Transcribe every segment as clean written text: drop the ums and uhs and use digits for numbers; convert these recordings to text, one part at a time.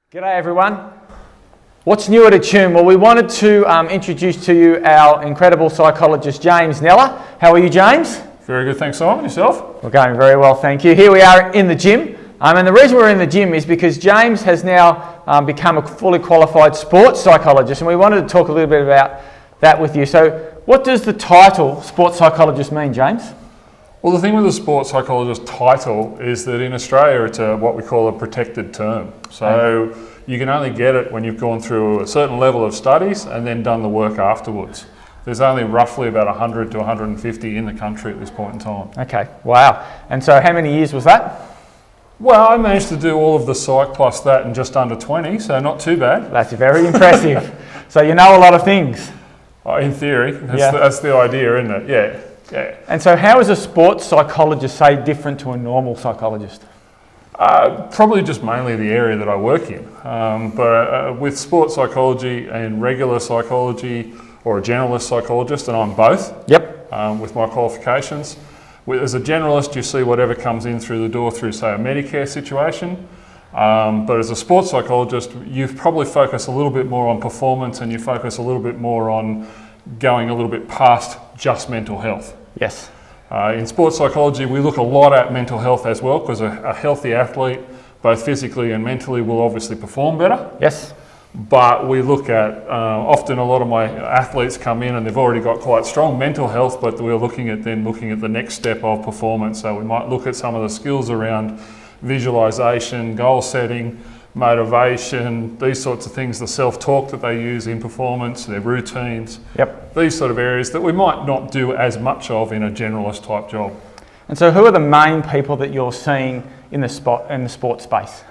G'day everyone. What's new at Attune? Well, we wanted to introduce to you our incredible psychologist, James Kneller. How are you, James? Very good, thanks Simon. Yourself? We're going very well, thank you. Here we are in the gym. And the reason we're in the gym is because James has now become a fully qualified sports psychologist, and we wanted to talk a little bit about that with you. So what does the title sports psychologist mean, James? Well, the thing with the sports psychologist title is that in Australia it's what we call a protected term. So you can only get it when you've gone through a certain level of studies and then done the work afterwards. There's only roughly about 100 to 150 in the country at this point in time. Okay, wow. And so how many years was that? Well, I managed to do all of the psych plus that in just under 20, so not too bad. That's very impressive. So you know a lot of things. In theory, that's the idea, isn't it? Yeah. And so how is a sports psychologist, say, different to a normal psychologist? Probably just mainly the area that I work in. But with sports psychology and regular psychology, or a generalist psychologist, and I'm both. Yep. With my qualifications. As a generalist, you see whatever comes in through the door through, say, a Medicare situation. But as a sports psychologist, you probably focus a little bit more on performance, and you focus a little bit more on going a little bit past just mental health. Yes. In sports psychology, we look a lot at mental health as well, because a healthy athlete, both physically and mentally, will obviously perform better. Yes. But we look at, often a lot of my athletes come in and they've already got quite strong mental health, but we're looking at the next step of performance. So we might look at some of the skills around visualization, goal setting, motivation, these sorts of things, the self-talk that they use in performance, their routines. Yep. These sort of areas that we might not do as much of in a generalist type job. And so who are the main people that you're seeing in the sports space?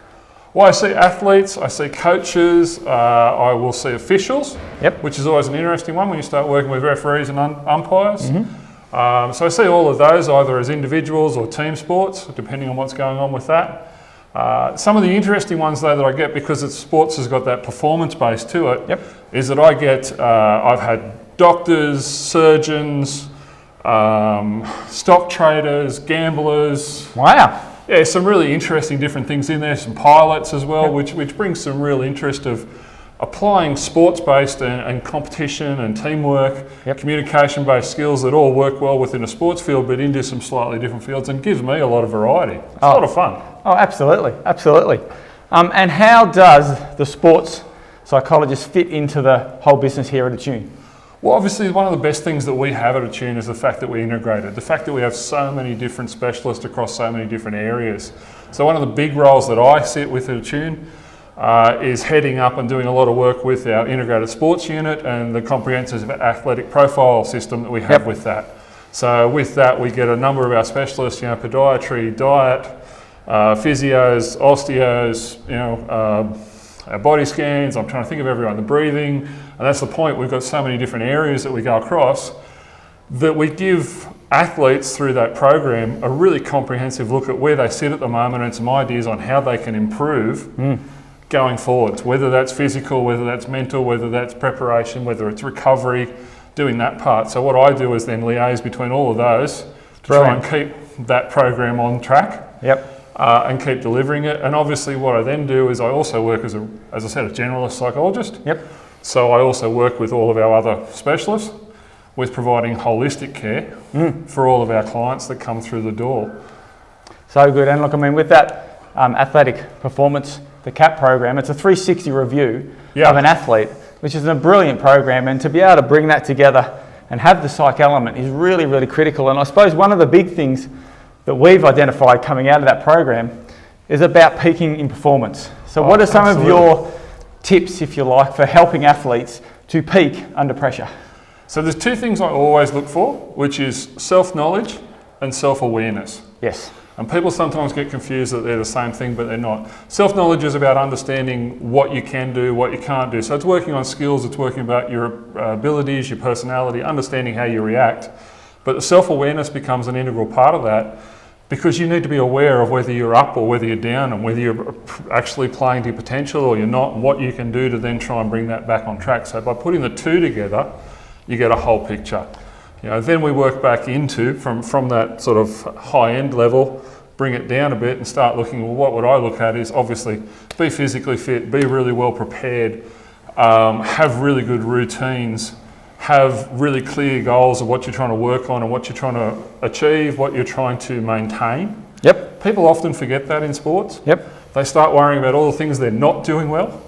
Well, I see athletes, I see coaches, I will see officials, yep, which is always an interesting one when you start working with referees and umpires. Mm-hmm. So I see all of those either as individuals or team sports, depending on what's going on with that. Some of the interesting ones though that I get, because sports has got that performance base to it, yep, is that I get, I've had doctors, surgeons, stock traders, gamblers. Wow. Yeah, some really interesting different things in there, some pilots as well, yep, which brings some real interest of applying sports-based and competition and teamwork, yep, communication-based skills that all work well within a sports field, but into some slightly different fields, and gives me a lot of variety. It's a lot of fun. Oh, absolutely, absolutely. And how does the sports psychologist fit into the whole business here at Attune? Well, obviously one of the best things that we have at Attune is the fact that we integrate it, the fact that we have so many different specialists across so many different areas. So one of the big roles that I sit with at Attune is heading up and doing a lot of work with our integrated sports unit and the comprehensive athletic profile system that we have, yep, with that. So with that we get a number of our specialists, podiatry, diet, physios, osteos, our body scans, I'm trying to think of everyone, the breathing, and that's the point. We've got so many different areas that we go across that we give athletes through that program a really comprehensive look at where they sit at the moment and some ideas on how they can improve going forwards, whether that's physical, whether that's mental, whether that's preparation, whether it's recovery, doing that part. So what I do is then liaise between all of those to try and keep that program on track. Yep. And keep delivering it. And obviously what I then do is I also work as I said, a generalist psychologist. Yep. So I also work with all of our other specialists with providing holistic care for all of our clients that come through the door. So good. And look, I mean, with that athletic performance, the CAP program, it's a 360 review of an athlete, which is a brilliant program. And to be able to bring that together and have the psych element is really, really critical. And I suppose one of the big things that we've identified coming out of that program is about peaking in performance. So what are some of your tips, if you like, for helping athletes to peak under pressure? So there's two things I always look for, which is self-knowledge and self-awareness. Yes. And people sometimes get confused that they're the same thing, but they're not. Self-knowledge is about understanding what you can do, what you can't do. So it's working on skills, it's working about your abilities, your personality, understanding how you react. But the self-awareness becomes an integral part of that, because you need to be aware of whether you're up or whether you're down and whether you're actually playing to your potential or you're not, and what you can do to then try and bring that back on track. So by putting the two together, you get a whole picture. Then we work back into, from that sort of high-end level, bring it down a bit and start looking, well, what would I look at is obviously be physically fit, be really well prepared, have really good routines, have really clear goals of what you're trying to work on and what you're trying to achieve, what you're trying to maintain. Yep. People often forget that in sports. Yep. They start worrying about all the things they're not doing well,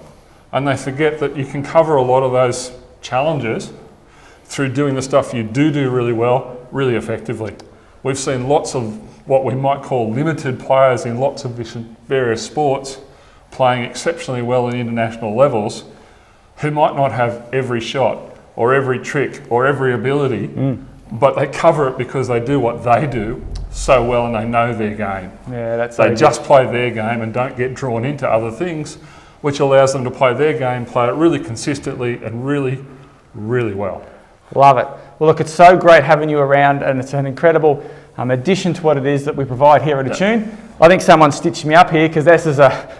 and they forget that you can cover a lot of those challenges through doing the stuff you do really well, really effectively. We've seen lots of what we might call limited players in lots of various sports playing exceptionally well at international levels who might not have every shot or every trick or every ability, but they cover it because they do what they do so well and they know their game. Yeah, that's They just play their game and don't get drawn into other things, which allows them to play their game, play it really consistently and really, really well. Love it. Well, look, it's so great having you around, and it's an incredible addition to what it is that we provide here at Attune. I think someone stitched me up here because this is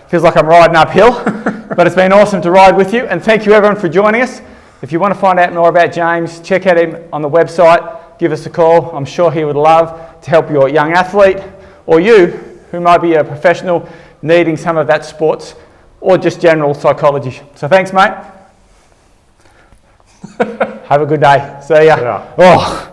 feels like I'm riding uphill, but it's been awesome to ride with you. And thank you everyone for joining us. If you want to find out more about James, check out him on the website. Give us a call. I'm sure he would love to help your young athlete or you who might be a professional needing some of that sports or just general psychology. So thanks, mate. Have a good day. See ya. Yeah. Oh.